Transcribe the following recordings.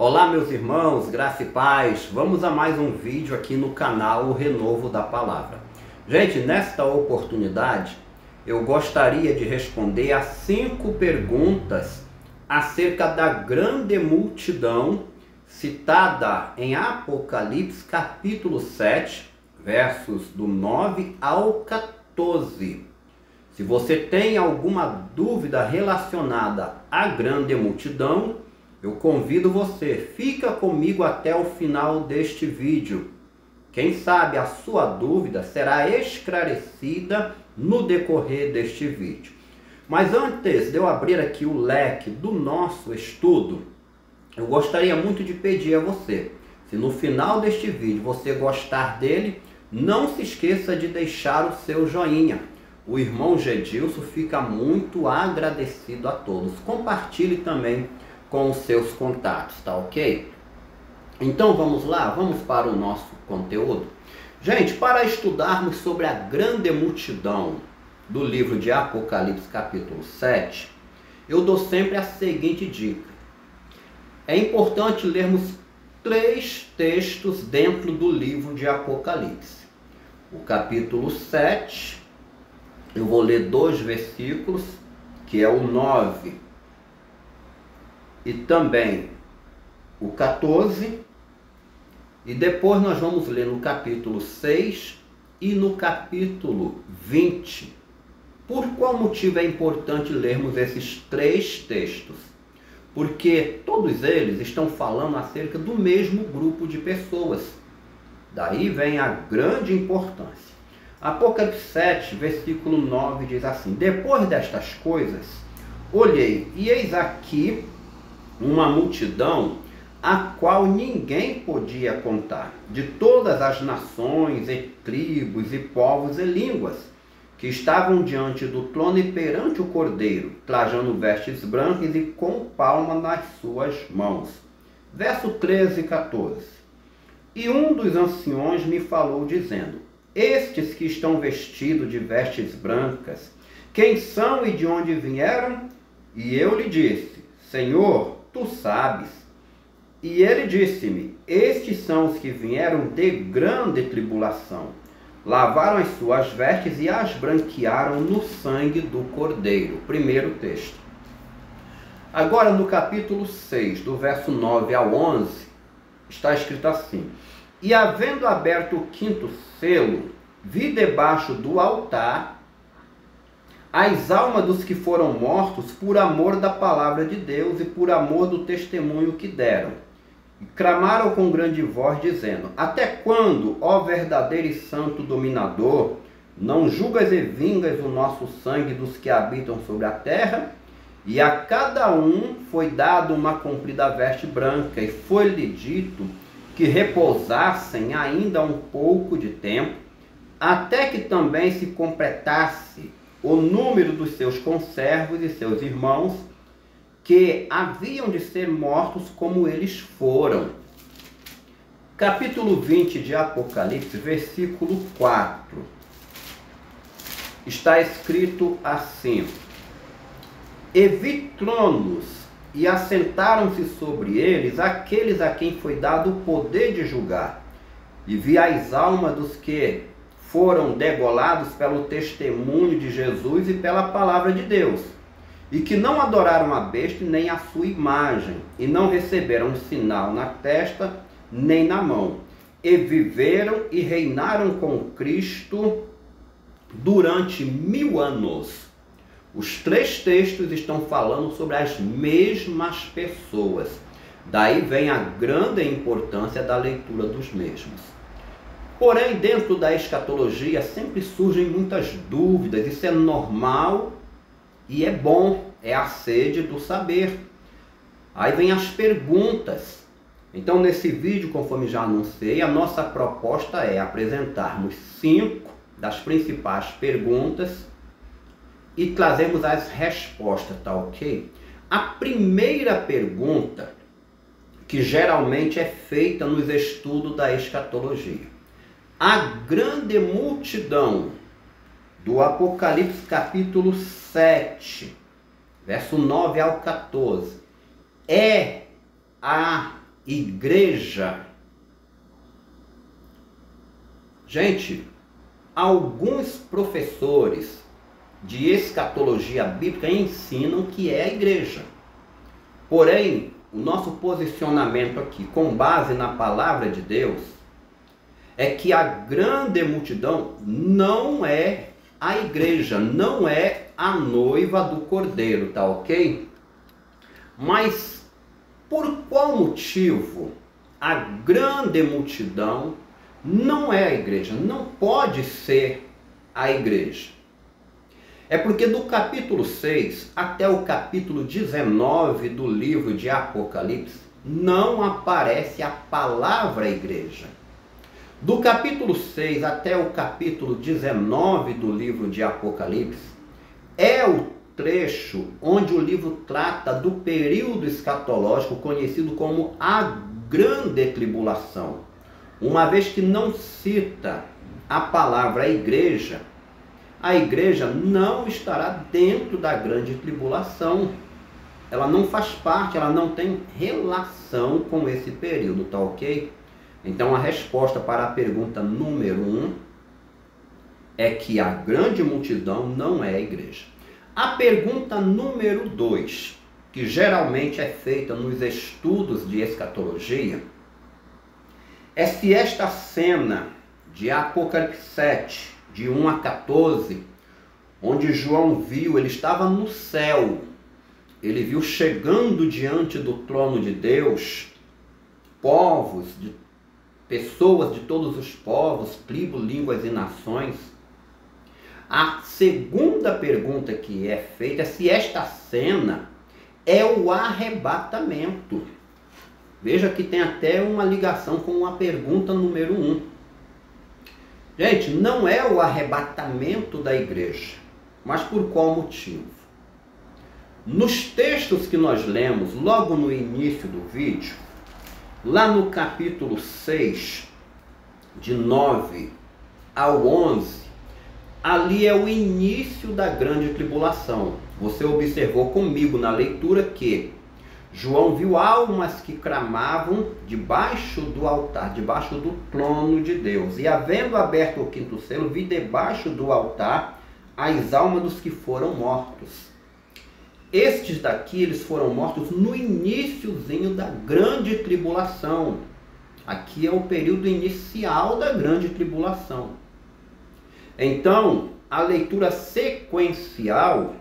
Olá meus irmãos, graça e paz, vamos a mais um vídeo aqui no canal O Renovo da Palavra. Gente, nesta oportunidade eu gostaria de responder a 5 perguntas acerca da grande multidão citada em Apocalipse capítulo 7, versos do 9 ao 14. Se você tem alguma dúvida relacionada à grande multidão, eu convido você, fica comigo até o final deste vídeo. Quem sabe a sua dúvida será esclarecida no decorrer deste vídeo. Mas antes de eu abrir aqui o leque do nosso estudo, eu gostaria muito de pedir a você, se no final deste vídeo você gostar dele, não se esqueça de deixar o seu joinha. O irmão Gedilson fica muito agradecido a todos. Compartilhe também com os seus contatos, tá ok? Então vamos lá, vamos para o nosso conteúdo. Gente, para estudarmos sobre a grande multidão do livro de Apocalipse capítulo 7, eu dou sempre a seguinte dica. É importante lermos 3 textos dentro do livro de Apocalipse. O capítulo 7, eu vou ler 2 versículos, que é o 9 e também o 14, e depois nós vamos ler no capítulo 6 e no capítulo 20. Por qual motivo é importante lermos esses 3 textos? Porque todos eles estão falando acerca do mesmo grupo de pessoas. Daí vem a grande importância. Apocalipse 7, versículo 9 diz assim: depois destas coisas, olhei, e eis aqui uma multidão a qual ninguém podia contar, de todas as nações e tribos e povos e línguas, que estavam diante do trono e perante o Cordeiro, trajando vestes brancas e com palma nas suas mãos. Verso 13 e 14. E um dos anciões me falou, dizendo: estes que estão vestidos de vestes brancas, quem são e de onde vieram? E eu lhe disse: Senhor, tu sabes. E ele disse-me: estes são os que vieram de grande tribulação, lavaram as suas vestes e as branquearam no sangue do Cordeiro. Primeiro texto. Agora no capítulo 6, do verso 9 ao 11, está escrito assim: e havendo aberto o 5º selo, vi debaixo do altar as almas dos que foram mortos por amor da palavra de Deus e por amor do testemunho que deram. E clamaram com grande voz, dizendo: até quando, ó verdadeiro e santo dominador, não julgas e vingas o nosso sangue dos que habitam sobre a terra? E a cada um foi dado uma comprida veste branca, e foi-lhe dito que repousassem ainda um pouco de tempo, até que também se completasse o número dos seus conservos e seus irmãos, que haviam de ser mortos como eles foram. Capítulo 20 de Apocalipse, versículo 4. Está escrito assim: e vi tronos, e assentaram-se sobre eles aqueles a quem foi dado o poder de julgar. E vi as almas dos que foram degolados pelo testemunho de Jesus e pela palavra de Deus, e que não adoraram a besta nem a sua imagem, e não receberam um sinal na testa nem na mão, e viveram e reinaram com Cristo durante 1000 anos. Os 3 textos estão falando sobre as mesmas pessoas. Daí vem a grande importância da leitura dos mesmos. Porém, dentro da escatologia sempre surgem muitas dúvidas. Isso é normal e é bom, é a sede do saber. Aí vem as perguntas. Então, nesse vídeo, conforme já anunciei, a nossa proposta é apresentarmos 5 das principais perguntas e trazemos as respostas, tá ok? A primeira pergunta, que geralmente é feita nos estudos da escatologia: a grande multidão do Apocalipse capítulo 7, verso 9 ao 14, é a igreja? Gente, alguns professores de escatologia bíblica ensinam que é a igreja. Porém, o nosso posicionamento aqui, com base na palavra de Deus, é que a grande multidão não é a igreja, não é a noiva do Cordeiro, tá ok? Mas por qual motivo a grande multidão não é a igreja, não pode ser a igreja? É porque do capítulo 6 até o capítulo 19 do livro de Apocalipse não aparece a palavra igreja. Do capítulo 6 até o capítulo 19 do livro de Apocalipse é o trecho onde o livro trata do período escatológico conhecido como a Grande Tribulação. Uma vez que não cita a palavra igreja, a igreja não estará dentro da grande tribulação. Ela não faz parte, ela não tem relação com esse período, tá ok? Então a resposta para a pergunta número 1 é que a grande multidão não é a igreja. A pergunta número 2, que geralmente é feita nos estudos de escatologia, é se esta cena de Apocalipse 7, de 1 a 14, onde João viu, ele estava no céu, ele viu chegando diante do trono de Deus, povos, pessoas de todos os povos, tribos, línguas e nações. A segunda pergunta que é feita é se esta cena é o arrebatamento. Veja que tem até uma ligação com a pergunta número 1. Gente, não é o arrebatamento da igreja. Mas por qual motivo? Nos textos que nós lemos logo no início do vídeo, lá no capítulo 6, de 9 ao 11, ali é o início da grande tribulação. Você observou comigo na leitura que João viu almas que clamavam debaixo do altar, debaixo do trono de Deus. E havendo aberto o quinto selo, vi debaixo do altar as almas dos que foram mortos. Estes daqui, eles foram mortos no iniciozinho da grande tribulação. Aqui é o período inicial da grande tribulação. Então, a leitura sequencial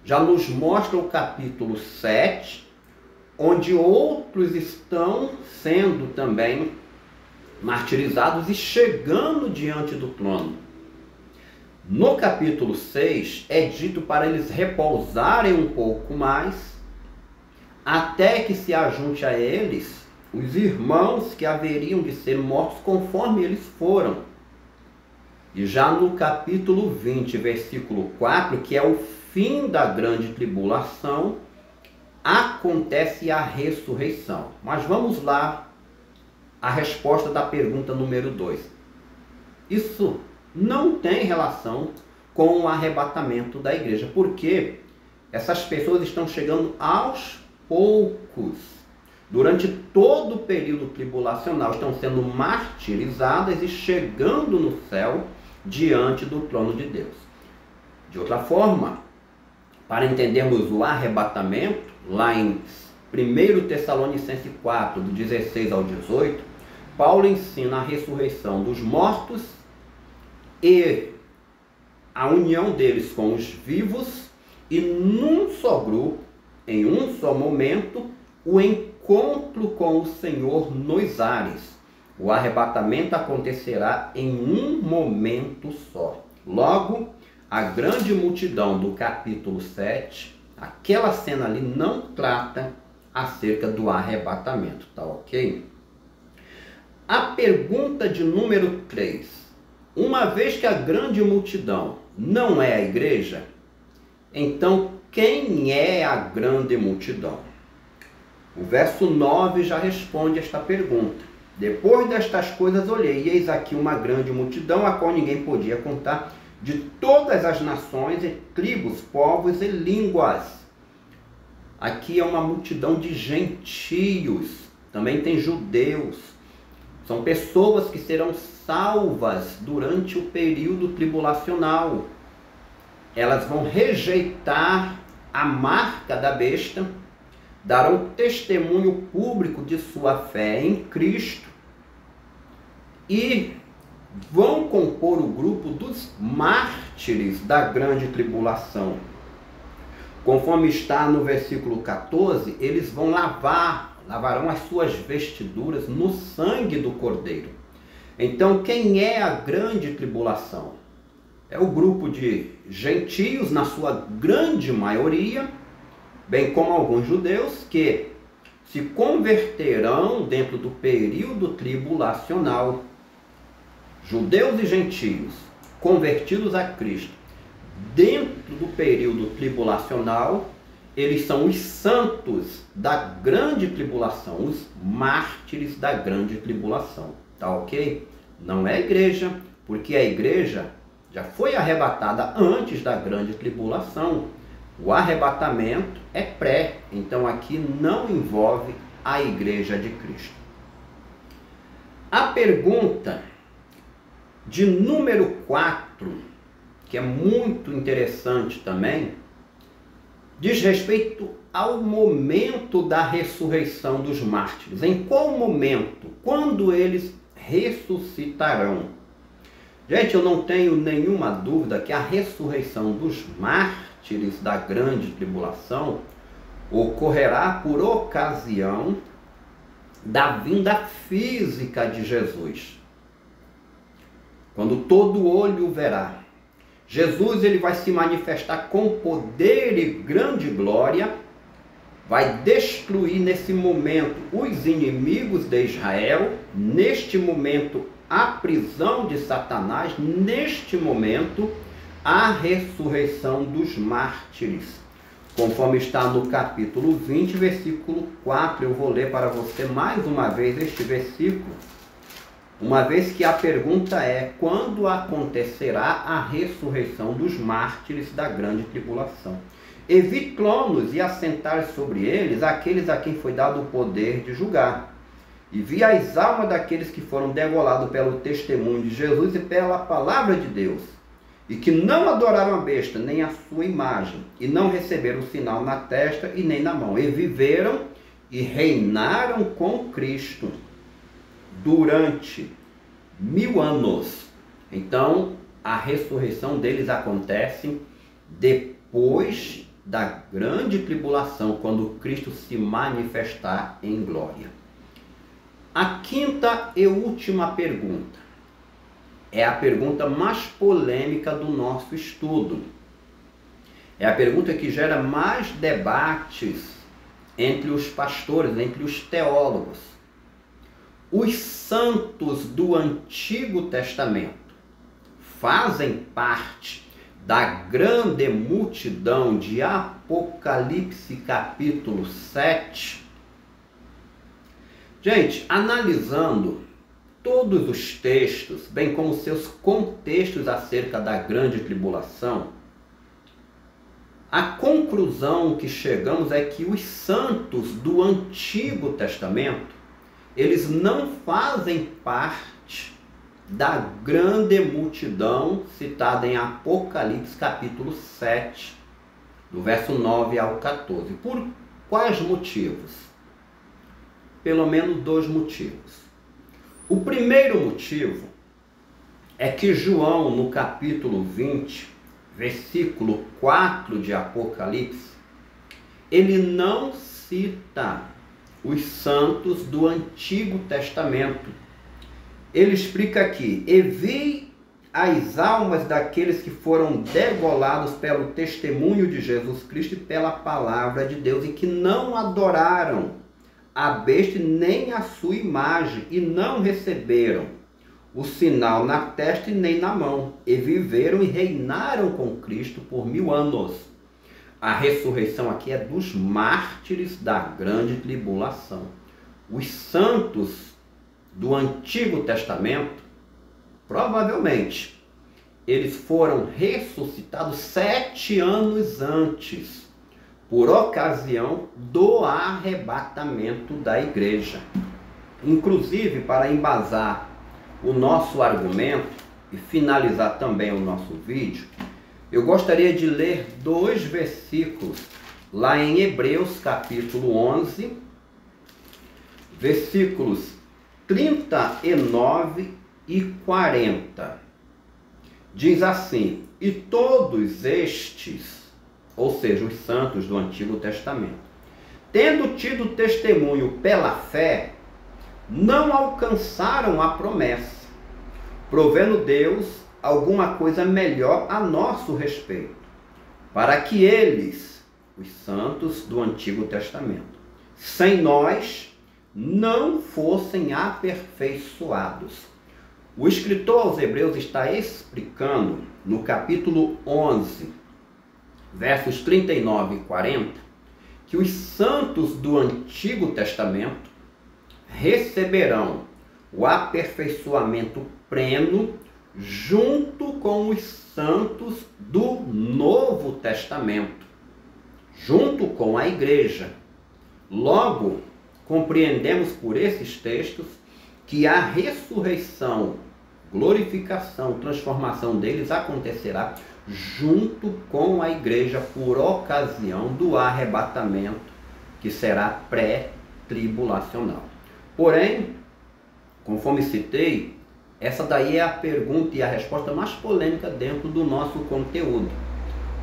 já nos mostra o capítulo 7, onde outros estão sendo também martirizados e chegando diante do trono. No capítulo 6 é dito para eles repousarem um pouco mais, até que se ajunte a eles os irmãos que haveriam de ser mortos conforme eles foram. E já no capítulo 20, versículo 4, que é o fim da grande tribulação, acontece a ressurreição. Mas vamos lá, a resposta da pergunta número 2. Isso não tem relação com o arrebatamento da igreja, porque essas pessoas estão chegando aos poucos. Durante todo o período tribulacional estão sendo martirizadas e chegando no céu diante do trono de Deus. De outra forma, para entendermos o arrebatamento, lá em 1 Tessalonicenses 4, do 16 ao 18, Paulo ensina a ressurreição dos mortos e a união deles com os vivos, e num só grupo, em um só momento, o encontro com o Senhor nos ares. O arrebatamento acontecerá em um momento só. Logo, a grande multidão do capítulo 7, aquela cena ali não trata acerca do arrebatamento, tá ok? A pergunta de número 3. Uma vez que a grande multidão não é a igreja, então quem é a grande multidão? O verso 9 já responde esta pergunta. Depois destas coisas olhei, e eis aqui uma grande multidão, a qual ninguém podia contar, de todas as nações, e tribos, povos e línguas. Aqui é uma multidão de gentios também tem judeus. São pessoas que serão salvas durante o período tribulacional. Elas vão rejeitar a marca da besta, darão testemunho público de sua fé em Cristo e vão compor o grupo dos mártires da grande tribulação. Conforme está no versículo 14, eles vão lavarão as suas vestiduras no sangue do Cordeiro. Então, quem é a grande tribulação? É o grupo de gentios, na sua grande maioria, bem como alguns judeus, que se converterão dentro do período tribulacional. Judeus e gentios convertidos a Cristo dentro do período tribulacional, eles são os santos da grande tribulação, os mártires da grande tribulação. Tá ok? Não é a igreja, porque a igreja já foi arrebatada antes da grande tribulação. O arrebatamento é pré, então aqui não envolve a igreja de Cristo. A pergunta de número 4, que é muito interessante também, diz respeito ao momento da ressurreição dos mártires. Em qual momento? Quando eles ressuscitarão? Gente, eu não tenho nenhuma dúvida que a ressurreição dos mártires da grande tribulação ocorrerá por ocasião da vinda física de Jesus. Quando todo olho verá. Jesus, ele vai se manifestar com poder e grande glória, vai destruir nesse momento os inimigos de Israel, neste momento a prisão de Satanás, neste momento a ressurreição dos mártires. Conforme está no capítulo 20, versículo 4, eu vou ler para você mais uma vez este versículo, uma vez que a pergunta é: quando acontecerá a ressurreição dos mártires da grande tribulação? E vi tronos e assentar sobre eles aqueles a quem foi dado o poder de julgar. E vi as almas daqueles que foram degolados pelo testemunho de Jesus e pela palavra de Deus, e que não adoraram a besta, nem a sua imagem, e não receberam o sinal na testa e nem na mão. E viveram e reinaram com Cristo durante 1000 anos. Então, a ressurreição deles acontece depois da grande tribulação, quando Cristo se manifestar em glória. A quinta e última pergunta é a pergunta mais polêmica do nosso estudo. É a pergunta que gera mais debates entre os pastores, entre os teólogos. Os santos do Antigo Testamento fazem parte da grande multidão de Apocalipse capítulo 7? Gente, analisando todos os textos, bem como seus contextos acerca da grande tribulação, a conclusão que chegamos é que os santos do Antigo Testamento, eles não fazem parte da grande multidão citada em Apocalipse capítulo 7, do verso 9 ao 14. Por quais motivos? Pelo menos 2 motivos. O primeiro motivo é que João, no capítulo 20, versículo 4 de Apocalipse, ele não cita os santos do Antigo Testamento. Ele explica aqui: e vi as almas daqueles que foram degolados pelo testemunho de Jesus Cristo e pela palavra de Deus, e que não adoraram a besta nem a sua imagem, e não receberam o sinal na testa e nem na mão, e viveram e reinaram com Cristo por 1000 anos. A ressurreição aqui é dos mártires da grande tribulação. Os santos do Antigo Testamento, provavelmente, eles foram ressuscitados 7 anos antes, por ocasião do arrebatamento da igreja. Inclusive, para embasar o nosso argumento e finalizar também o nosso vídeo, eu gostaria de ler 2 versículos lá em Hebreus capítulo 11, versículos 39 e 40. Diz assim: e todos estes, ou seja, os santos do Antigo Testamento, tendo tido testemunho pela fé, não alcançaram a promessa, provendo Deus alguma coisa melhor a nosso respeito, para que eles, os santos do Antigo Testamento, sem nós, não fossem aperfeiçoados. O escritor aos Hebreus está explicando no capítulo 11, versos 39 e 40, que os santos do Antigo Testamento receberão o aperfeiçoamento pleno junto com os santos do Novo Testamento, junto com a igreja. Logo, compreendemos por esses textos que a ressurreição, glorificação, transformação deles acontecerá junto com a igreja por ocasião do arrebatamento, que será pré-tribulacional. Porém, conforme citei, essa daí é a pergunta e a resposta mais polêmica dentro do nosso conteúdo.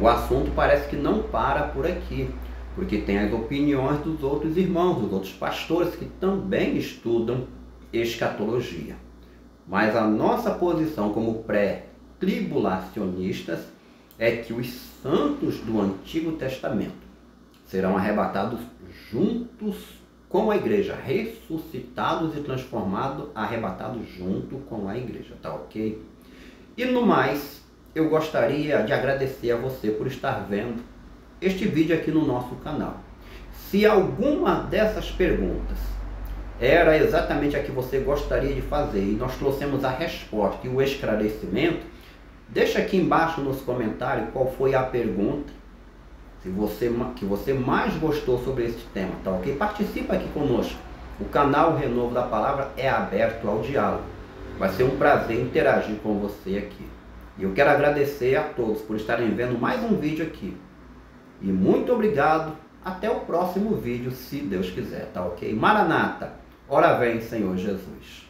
O assunto parece que não para por aqui, porque tem as opiniões dos outros irmãos, dos outros pastores que também estudam escatologia. Mas a nossa posição como pré-tribulacionistas é que os santos do Antigo Testamento serão arrebatados juntos com a igreja, ressuscitados e transformados, arrebatados junto com a igreja, tá ok? E no mais, eu gostaria de agradecer a você por estar vendo este vídeo aqui no nosso canal. Se alguma dessas perguntas era exatamente a que você gostaria de fazer e nós trouxemos a resposta e o esclarecimento, deixa aqui embaixo nos comentários qual foi a pergunta que você mais gostou sobre esse tema, tá ok? Participa aqui conosco. O canal Renovo da Palavra é aberto ao diálogo. Vai ser um prazer interagir com você aqui. E eu quero agradecer a todos por estarem vendo mais um vídeo aqui. E muito obrigado. Até o próximo vídeo, se Deus quiser, tá ok? Maranata, ora vem, Senhor Jesus.